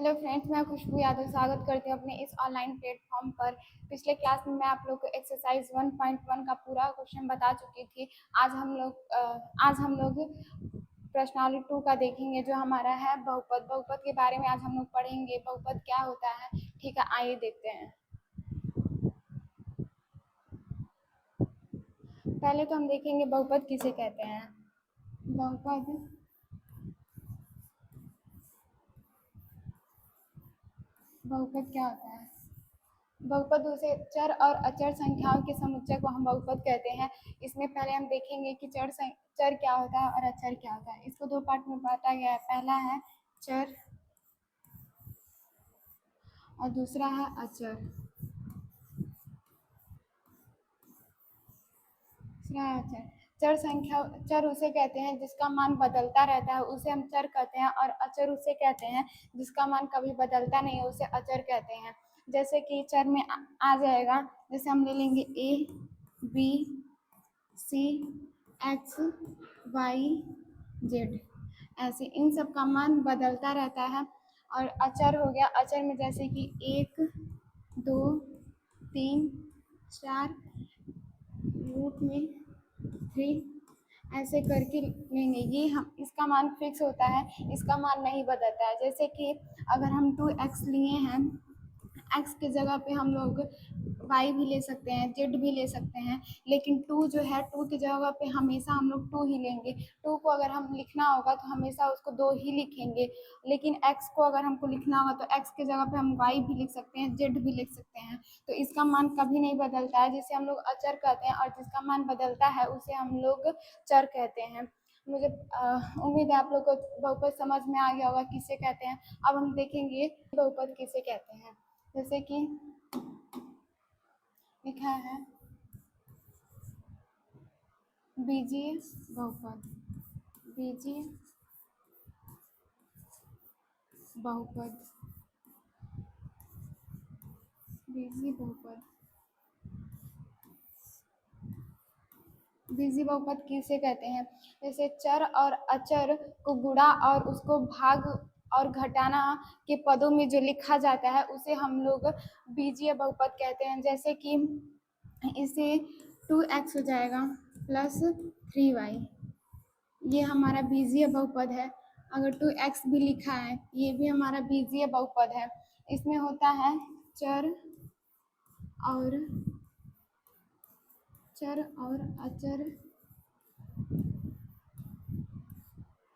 Hello friends, मैं खुशबू यादव स्वागत करती हूँ अपने इस ऑनलाइन प्लेटफॉर्म पर। पिछले क्लास में मैं आप लोग को एक्सरसाइज 1.1 का पूरा क्वेश्चन बता चुकी थी। आज हम लोग प्रश्नावली 2 का देखेंगे, जो हमारा है बहुपद। बहुपद के बारे में आज हम लोग पढ़ेंगे, बहुपद क्या होता है। ठीक है, आइए देखते हैं। पहले तो हम देखेंगे बहुपद किसे कहते हैं। बहुपद बहुपद क्या होता है? बहुपद उसे चर और अचर संख्याओं के समुच्चय को हम बहुपद कहते हैं। इसमें पहले हम देखेंगे कि चर क्या होता है और अचर क्या होता है। इसको दो पार्ट में बांटा गया है। पहला है चर और दूसरा है अचर। चर उसे कहते हैं जिसका मान बदलता रहता है, उसे हम चर कहते हैं। और अचर उसे कहते हैं जिसका मान कभी बदलता नहीं है, उसे अचर कहते हैं। जैसे कि चर में आ जाएगा, जैसे हम ले लेंगे ए, बी, सी, एक्स, वाई, जेड। ऐसे इन सब का मान बदलता रहता है। और अचर हो गया, अचर में जैसे कि 1, 2, 3, 4, रूट में 3, ऐसे करके लेंगे। ये हम इसका मान फिक्स होता है, इसका मान नहीं बदलता है। जैसे कि अगर हम 2x लिए हैं, x की जगह पे हम लोग y भी ले सकते हैं, z भी ले सकते हैं। लेकिन 2 जो है, 2 की जगह पे हमेशा हम लोग 2 ही लेंगे। 2 को अगर हम लिखना होगा तो हमेशा उसको 2 ही लिखेंगे। लेकिन x को अगर हमको लिखना होगा तो x की जगह पे हम y भी लिख सकते हैं, z भी लिख सकते हैं। तो इसका मान कभी नहीं बदलता है, जिसे हम लोग अचर कहते हैं। और जिसका मान बदलता है उसे हम लोग चर कहते हैं। मुझे उम्मीद है आप लोग को बहुपद समझ में आ गया होगा किसे कहते हैं। अब हम देखेंगे बहुपद किसे कहते हैं। जैसे कि लिखा है बीजीय बहुपद। बीजीय बहुपद। बीजीय बहुपद। बीजीय बहुपद किसे कहते हैं? जैसे चर और अचर को गुणा और उसको भाग और घटाना के पदों में जो लिखा जाता है उसे हम लोग बीजीय बहुपद कहते हैं। जैसे कि इसे 2x हो जाएगा प्लस 3y, ये हमारा बीजीय बहुपद है। अगर 2x भी लिखा है, ये भी हमारा बीजीय बहुपद है। इसमें होता है चर और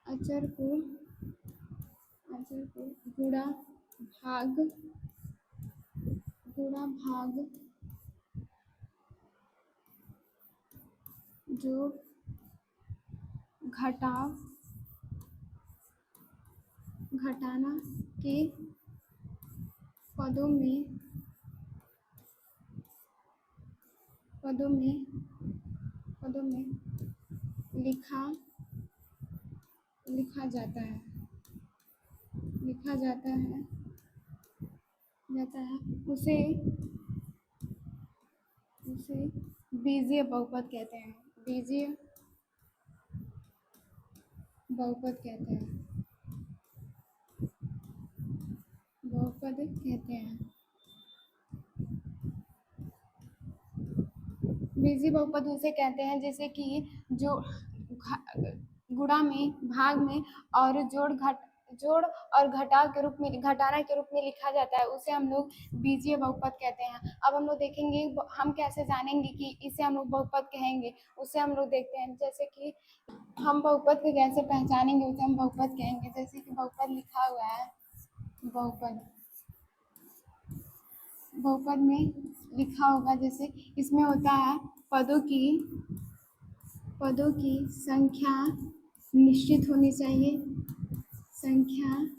अचर को गुणा भाग जोड़ घटाना के पदों में लिखा जाता है उसे बीजीय बहुपद कहते हैं। बीजीय बहुपद कहते हैं। बीजीय बहुपद उसे कहते हैं जैसे कि जो गुणा में, भाग में और जोड़ और घटाव के रूप में, घटाना के रूप में लिखा जाता है, उसे हम लोग बीजीय बहुपद कहते हैं। अब हम लोग देखेंगे हम कैसे जानेंगे कि इसे हम लोग बहुपद कहेंगे, उसे हम लोग देखते हैं। जैसे कि हम बहुपद को कैसे पहचानेंगे, उसे हम बहुपद कहेंगे। जैसे कि बहुपद लिखा हुआ है, बहुपद में लिखा होगा, जैसे इसमें होता है पदों की संख्या निश्चित होनी चाहिए। निश्चित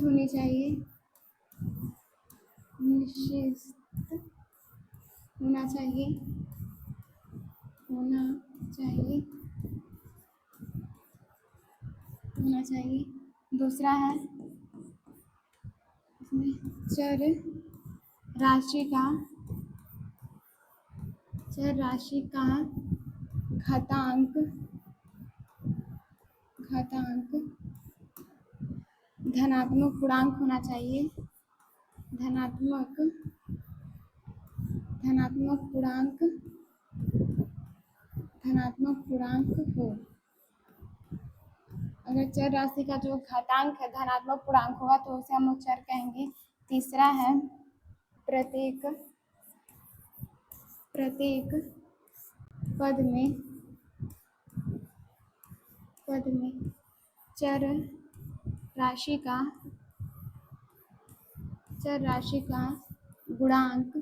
होना चाहिए। दूसरा है इसमें चर राशि का घातांक धनात्मक पूर्णांक होना चाहिए, धनात्मक पूर्णांक हो। अगर चर राशि का जो घातांक है धनात्मक पूर्णांक होगा तो उसे हम लोग चर कहेंगे। तीसरा है प्रत्येक पद में चर राशि का गुणांक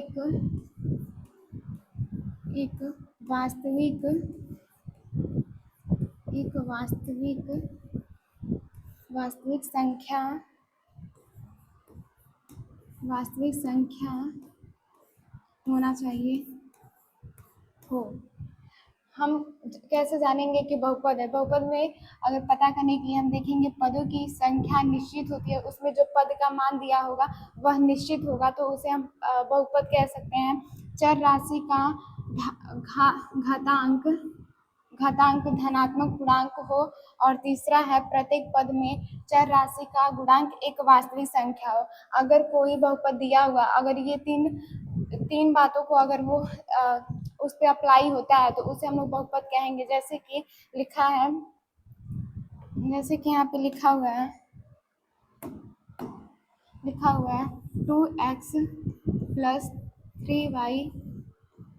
एक वास्तविक संख्या होना चाहिए हो। हम कैसे जानेंगे कि बहुपद है? बहुपद में अगर पता करने के लिए हम देखेंगे पदों की संख्या निश्चित होती है, उसमें जो पद का मान दिया होगा वह निश्चित होगा तो उसे हम बहुपद कह सकते हैं। चर राशि का घातांक धनात्मक पूर्णांक हो। और तीसरा है प्रत्येक पद में चर राशि का गुणांक एक वास्तविक संख्या हो। अगर कोई बहुपद दिया हुआ, अगर ये तीन बातों को अगर वो उस पर अप्लाई होता है तो उसे हम लोग बहुपद कहेंगे। जैसे कि लिखा है, जैसे कि यहाँ पे लिखा हुआ है 2x + 3y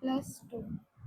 + 2,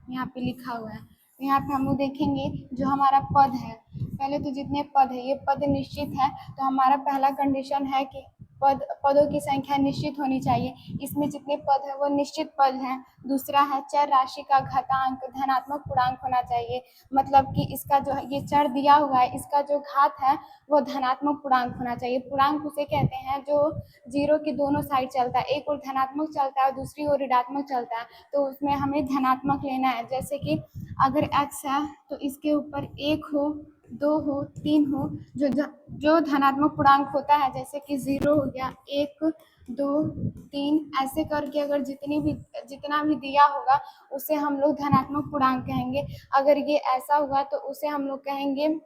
यहाँ पे लिखा हुआ है। तो यहाँ पे हम लोग देखेंगे जो हमारा पद है, पहले तो जितने पद है ये पद निश्चित है तो हमारा पहला कंडीशन है कि पदों की संख्या निश्चित होनी चाहिए। इसमें जितने पद है वो निश्चित पद हैं। दूसरा है चर राशि का घातांक धनात्मक पूर्णांक होना चाहिए, मतलब कि इसका जो ये चर दिया हुआ है इसका जो घात है वो धनात्मक पूर्णांक होना चाहिए। पूर्णांक उसे कहते हैं जो जीरो की दोनों साइड चलता है, एक और धनात्मक चलता है और दूसरी ओर ऋणात्मक चलता है, तो उसमें हमें धनात्मक लेना है। जैसे कि अगर x है तो इसके ऊपर 1 हो, 2 हो, 3 हो, जो धनात्मक पूर्णांक होता है, जैसे कि 0 हो गया, 1, 2, 3, ऐसे करके अगर जितना भी दिया होगा उसे हम लोग धनात्मक पूर्णांक कहेंगे। अगर ये ऐसा हुआ तो उसे हम लोग कहेंगे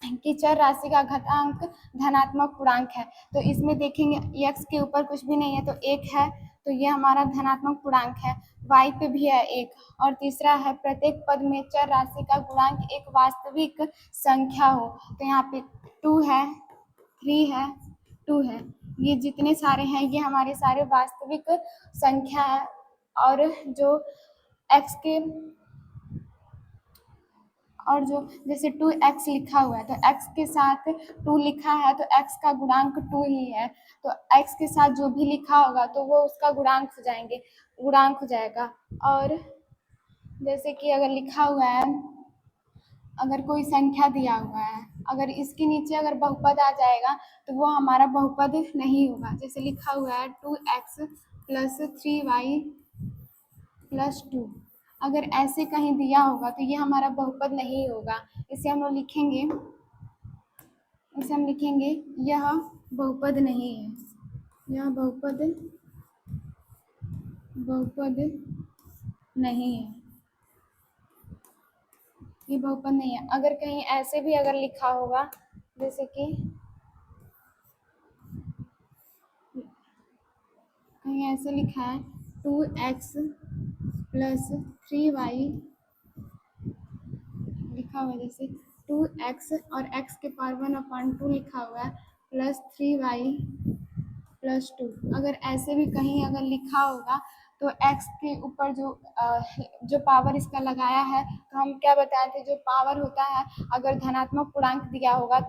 कि चर राशि का घातांक धनात्मक पूर्णांक है। तो इसमें देखेंगे x के ऊपर कुछ भी नहीं है तो 1 है, तो ये हमारा धनात्मक पूर्णांक है। y पे भी है 1। और तीसरा है प्रत्येक पद में चर राशि का गुणांक एक वास्तविक संख्या हो। तो यहाँ पे 2 है, 3 है, 2 है, ये जितने सारे हैं ये हमारे सारे वास्तविक संख्या है। और जो x के और जो जैसे 2x लिखा हुआ है तो x के साथ 2 लिखा है तो x का गुणांक 2 ही है, तो x के साथ जो भी लिखा होगा तो वो उसका गुणांक हो जाएगा। और जैसे कि अगर लिखा हुआ है, अगर कोई संख्या दिया हुआ है, अगर इसके नीचे अगर बहुपद आ जाएगा तो वो हमारा बहुपद नहीं होगा। जैसे लिखा हुआ है 2x + 3y + 2, अगर ऐसे कहीं दिया होगा तो ये हमारा बहुपद नहीं होगा। इसे हम लोग लिखेंगे यह बहुपद नहीं है, यह बहुपद नहीं है, ये बहुपद नहीं है। अगर कहीं ऐसे भी अगर लिखा होगा, जैसे कि कहीं ऐसे लिखा है 2x + 3y लिखा हुआ है, जैसे 2x और x के पावर 1/2 लिखा हुआ है + 3y + 2, अगर ऐसे भी कहीं अगर लिखा होगा तो x के ऊपर जो पावर इसका लगाया है, तो हम क्या बताए थे, जो पावर होता है अगर धनात्मक पूर्णांक दिया होगा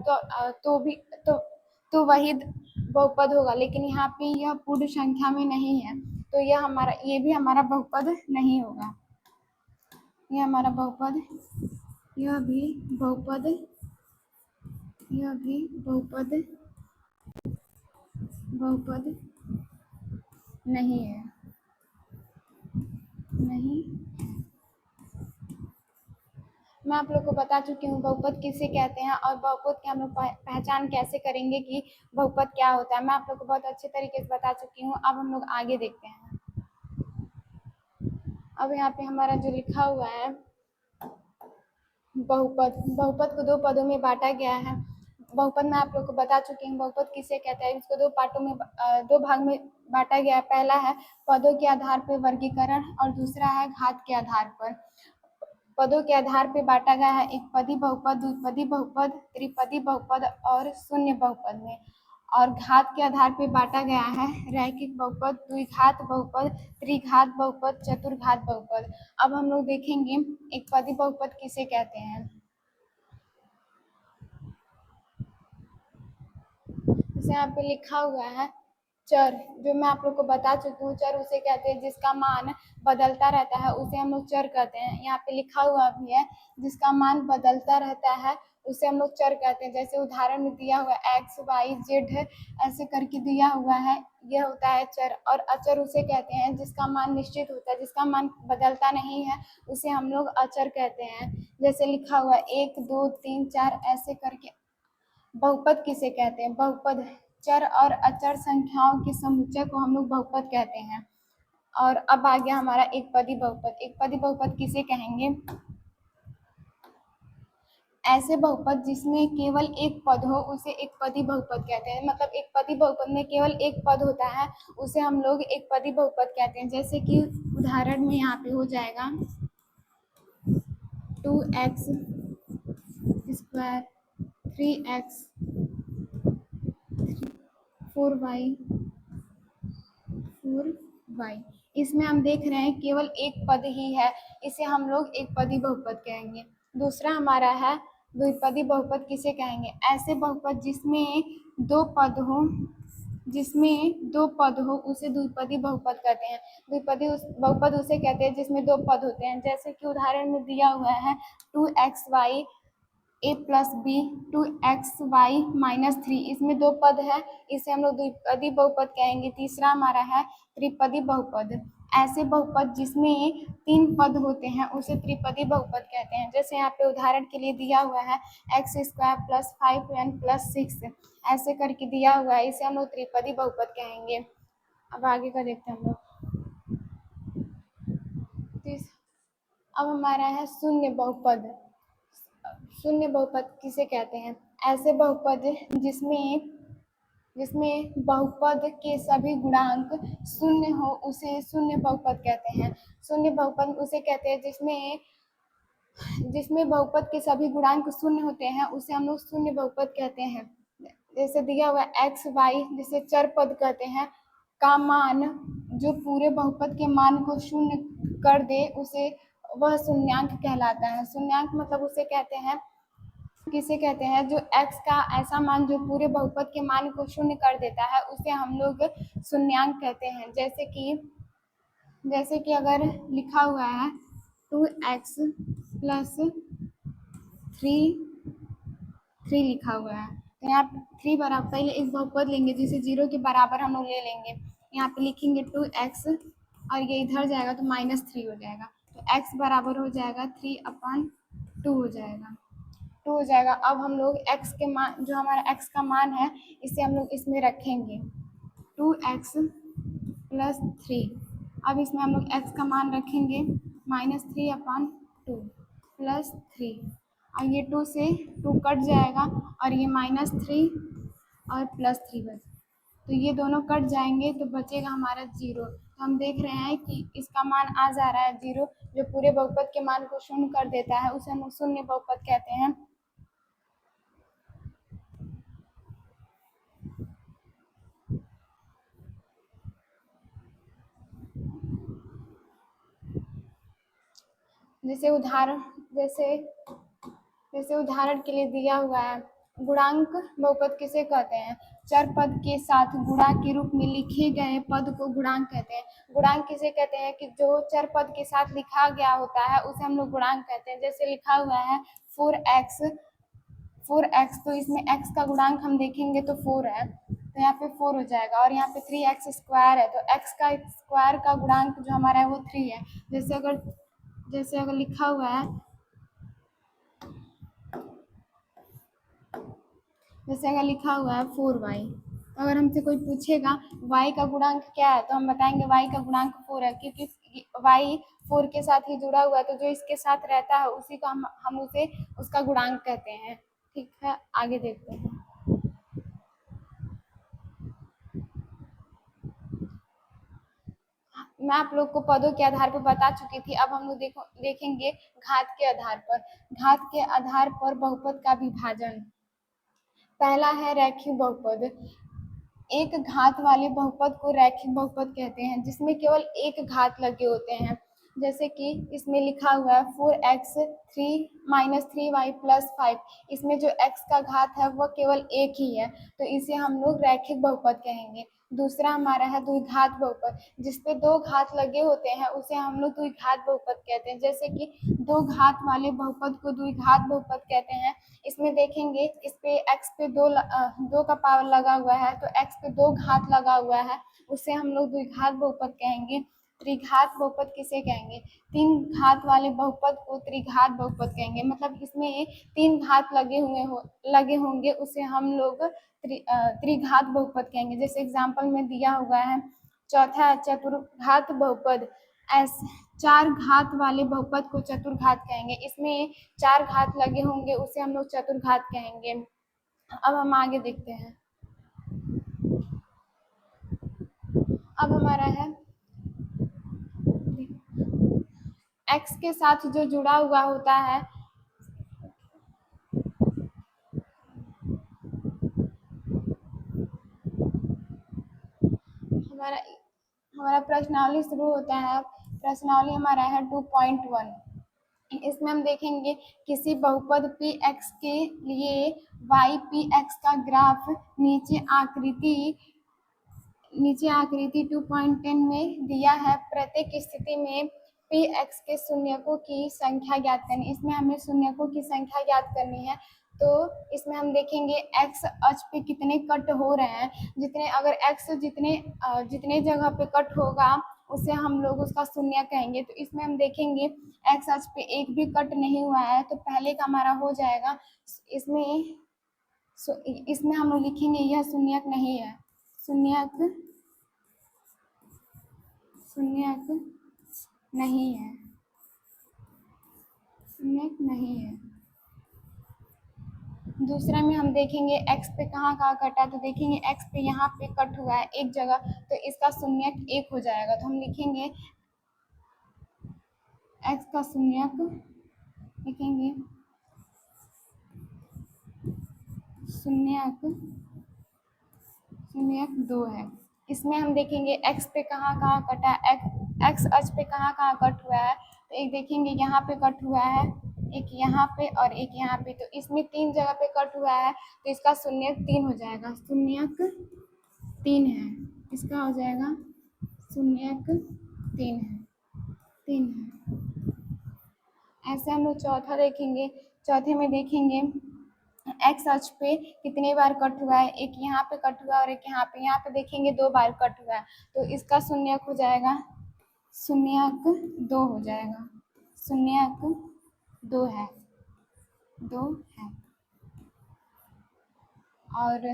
तो वही बहुपद होगा। लेकिन यहाँ पे यह पूर्ण संख्या में नहीं है तो ये भी हमारा बहुपद नहीं होगा। यह भी बहुपद नहीं है। मैं आप लोग को बता चुकी हूँ बहुपद किसे कहते हैं और बहुपद की हम लोग पहचान कैसे करेंगे कि बहुपद क्या होता है। मैं आप लोग को बहुत अच्छे तरीके से बता चुकी हूँ। अब हम लोग आगे देखते हैं। अब यहाँ पे हमारा जो लिखा हुआ है बहुपद को दो पदों में बांटा गया है। बहुपद मैं आप लोग को बता चुकी हूँ बहुपद किसे कहते हैं। इसको दो पार्टों में दो भाग में बांटा गया है। पहला है पदों के आधार पर वर्गीकरण और दूसरा है घात के आधार पर। पदों के आधार पर बांटा गया है एक पदी बहुपद, द्विपदी बहुपद, त्रिपदी बहुपद और शून्य बहुपद में। और घात के आधार पर बांटा गया है रैखिक बहुपद, द्विघात बहुपद, त्रिघात बहुपद, चतुर्घात बहुपद। अब हम लोग देखेंगे एक पदी बहुपद किसे कहते हैं। जैसे यहाँ पे लिखा हुआ है चर, जो मैं आप लोग को बता चुकी हूँ। चर उसे कहते हैं जिसका मान बदलता रहता है, उसे हम लोग चर कहते हैं। यहाँ पे लिखा हुआ भी है जिसका मान बदलता रहता है उसे हम लोग चर कहते हैं। जैसे उदाहरण में दिया हुआ एक्स वाई जेड है, ऐसे करके दिया हुआ है, यह होता है चर। और अचर उसे कहते हैं जिसका मान निश्चित होता है, जिसका मान बदलता नहीं है, उसे हम लोग अचर कहते हैं। जैसे लिखा हुआ 1 2 3 4 ऐसे करके। बहुपद किसे कहते हैं। बहुपद चर और अचर संख्याओं के समुच्चय को हम लोग बहुपद कहते हैं। और अब आ गया हमारा एक पदी बहुपद। एक पदी बहुपद किसे कहेंगे। ऐसे बहुपद जिसमें केवल एक पद हो उसे एक पदी बहुपद कहते हैं। मतलब एक पदी बहुपद में केवल एक पद होता है, उसे हम लोग एक पदी बहुपद कहते हैं। जैसे कि उदाहरण में यहाँ पे हो जाएगा 2x square, 3x, 4y, 4y। इसमें हम देख रहे हैं केवल एक पद ही है, इसे हम लोग एक पदी बहुपद कहेंगे। दूसरा हमारा है द्विपदी बहुपद किसे कहेंगे। ऐसे बहुपद जिसमें दो पद हो, जिसमें दो पद हो उसे द्विपदी बहुपद कहते हैं। द्विपदी बहुपद उसे कहते हैं जिसमें दो पद होते हैं। जैसे कि उदाहरण में दिया हुआ है 2xy a plus B, 2xy minus 3, इसमें दो पद है, इसे हम लोग द्विपदी बहुपद कहेंगे। तीसरा हमारा है त्रिपदी बहुपद। ऐसे बहुपद जिसमें तीन पद होते हैं उसे त्रिपदी बहुपद कहते हैं। जैसे यहाँ पे उदाहरण के लिए दिया हुआ है x square plus 5n plus 6, ऐसे करके दिया हुआ है, इसे हम लोग त्रिपदी बहुपद कहेंगे। अब आगे का देखते हैं हम लोग। अब हमारा है शून्य बहुपद। शून्य बहुपद किसे कहते हैं। ऐसे बहुपद जिसमें बहुपद के सभी गुणांक शून्य हो उसे शून्य बहुपद कहते हैं। शून्य बहुपद उसे कहते हैं जिसमें बहुपद के सभी गुणांक शून्य होते हैं, उसे हम लोग शून्य बहुपद कहते हैं। जैसे दिया हुआ एक्स वाई, जिसे चर पद कहते हैं, का मान जो पूरे बहुपद के मान को शून्य कर दे उसे वह शून्यांक कहलाता है। शून्यांक मतलब उसे कहते हैं, किसे कहते हैं, जो x का ऐसा मान जो पूरे बहुपद के मान को शून्य कर देता है उसे हम लोग शून्यांक कहते हैं। जैसे कि अगर लिखा हुआ है 2x प्लस 3 लिखा हुआ है, तो यहाँ 3 बराबर, पहले एक बहुपद लेंगे जिसे 0 के बराबर हम लोग ले लेंगे। यहाँ पे लिखेंगे 2x और ये इधर जाएगा तो -3 हो जाएगा, तो x बराबर हो जाएगा 3/2 हो जाएगा, 2 हो जाएगा। अब हम लोग x के मान, जो हमारा x का मान है, इसे हम लोग इसमें रखेंगे 2x प्लस 3। अब इसमें हम लोग x का मान रखेंगे -3/2 प्लस 3, और ये 2 से 2 कट जाएगा और ये -3 और +3 बच, तो ये दोनों कट जाएंगे तो बचेगा हमारा 0। तो हम देख रहे हैं कि इसका मान आ जा रहा है 0, जो पूरे बहुपद के मान को शून्य कर देता है उसे हम शून्य बहुपद कहते हैं। जैसे उदाहरण के लिए दिया हुआ है गुणांक बहुपद किसे कहते हैं। चर पद के साथ गुणा के रूप में लिखे गए पद को गुणांक कहते हैं। गुणांक किसे कहते हैं कि जो चर पद के साथ लिखा गया होता है उसे हम लोग गुणांक कहते हैं। जैसे लिखा हुआ है 4x, तो इसमें x का गुणांक हम देखेंगे तो 4 है, तो यहाँ पे 4 हो जाएगा। और यहाँ पे 3x स्क्वायर है, तो x का स्क्वायर का गुणांक जो हमारा है वो 3 है। जैसे अगर लिखा हुआ है, जैसे अगर लिखा हुआ है 4y, तो अगर हमसे कोई पूछेगा y का गुणांक क्या है तो हम बताएंगे y का गुणांक 4 है, क्योंकि y 4 के साथ ही जुड़ा हुआ है, तो जो इसके साथ रहता है उसी का हम उसे उसका गुणांक कहते हैं। ठीक है, आगे देखते हैं। मैं आप लोग को पदों के आधार पर बता चुकी थी। अब हम लोग देखेंगे घात के आधार पर। घात के आधार पर बहुपद का विभाजन। पहला है रैखिक बहुपद। एक घात वाले बहुपद को रैखिक बहुपद कहते हैं, जिसमें केवल एक घात लगे होते हैं। जैसे कि इसमें लिखा हुआ है 4x 3 - 3y + 5। इसमें जो x का घात है वह केवल एक ही है, तो इसे हम लोग रैखिक बहुपद कहेंगे। दूसरा हमारा है द्विघात बहुपद। जिसपे दो घात लगे होते हैं उसे हम लोग द्विघात बहुपद कहते हैं। जैसे कि दो घात वाले बहुपद को द्विघात बहुपद कहते हैं। इसमें देखेंगे, इस पे x पे दो का पावर लगा हुआ है, तो x पे दो घात लगा हुआ है, उसे हम लोग द्विघात बहुपद कहेंगे। त्रिघात बहुपद किसे कहेंगे? तीन घात वाले बहुपद को त्रिघात बहुपद कहेंगे। मतलब इसमें तीन घात लगे होंगे, उसे हम लोग त्रिघात बहुपद कहेंगे। जैसे एग्जाम्पल में दिया हुआ है, चौथा चतुर्घात बहुपद। चार घात वाले बहुपद को चतुर्घात कहेंगे। इसमें चार घात लगे होंगे, उसे हम लोग चतुर्घात कहेंगे। अब हम आगे देखते हैं। अब हमारा है x के साथ जो जुड़ा हुआ होता है, हमारा प्रश्नावली शुरू होता है। प्रश्नावली हमारा है 2.1। इसमें हम देखेंगे किसी बहुपद px के लिए ypx का ग्राफ नीचे आकृति 2.10 में दिया है। प्रत्येक स्थिति में px के शून्यकों की संख्या ज्ञात करनी। इसमें हमें शून्यकों की संख्या ज्ञात करनी है। तो इसमें हम देखेंगे x अक्ष पे कितने कट हो रहे हैं। अगर x जितने जगह पे कट होगा उसे हम लोग उसका शून्य कहेंगे। तो इसमें हम देखेंगे x अक्ष पे एक भी कट नहीं हुआ है, तो पहले का हमारा हो जाएगा। इसमें हम लिखेंगे यह शून्यक नहीं है। शून्यक नहीं है। शून्यक नहीं है। दूसरा में हम देखेंगे x पे कहाँ कटा, तो देखेंगे x पे यहाँ पे कट हुआ है एक जगह, तो इसका शून्यक एक हो जाएगा। तो हम लिखेंगे x का शून्यक, लिखेंगे शून्यक 2 है। इसमें हम देखेंगे x पे कहाँ कटा, x अक्ष पे कहाँ कट हुआ है, तो एक देखेंगे यहाँ पे कट हुआ है, एक यहाँ पे और एक यहाँ पे। तो इसमें तीन जगह पे कट हुआ है, तो इसका शून्यक 3 हो जाएगा। शून्यक 3 है। इसका हो जाएगा शून्यक 3 है। ऐसे हम लोग चौथा देखेंगे। चौथे में देखेंगे x अक्ष पे कितने बार कट हुआ है, एक यहाँ पे कट हुआ और एक यहाँ पे देखेंगे 2 बार कट हुआ है, तो इसका शून्यक हो जाएगा शून्यक 2 हो जाएगा। शून्यक 2 है। और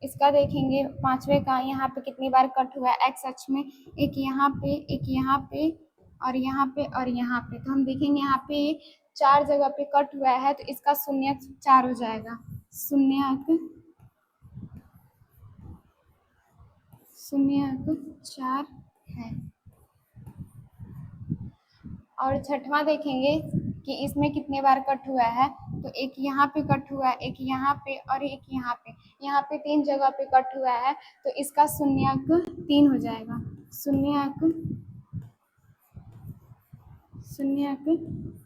इसका देखेंगे पांचवें का, यहाँ पे कितनी बार कट हुआ है x अक्ष में, एक यहाँ पे, एक यहाँ पे और यहाँ पे और यहाँ पे। तो हम देखेंगे यहाँ पे 4 जगह पे कट हुआ है, तो इसका शून्यक 4 हो जाएगा। शून्यक 4 है। और छठवां देखेंगे कि इसमें कितने बार कट हुआ है, तो एक यहाँ पे कट हुआ है, एक यहाँ पे और एक यहाँ पे। यहाँ पे 3 जगह पे कट हुआ है, तो इसका शून्यक 3 हो जाएगा। शून्यक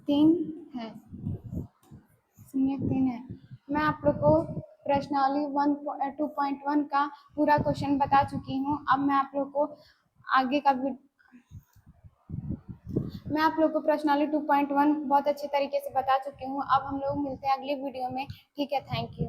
3 है। शून्यक 3 है। मैं आप लोग को प्रश्नावली 2.1 का पूरा क्वेश्चन बता चुकी हूँ। अब मैं आप लोग को आगे का मैं आप लोग को प्रश्नावली 2.1 बहुत अच्छे तरीके से बता चुकी हूँ। अब हम लोग मिलते हैं अगली वीडियो में। ठीक है, थैंक यू।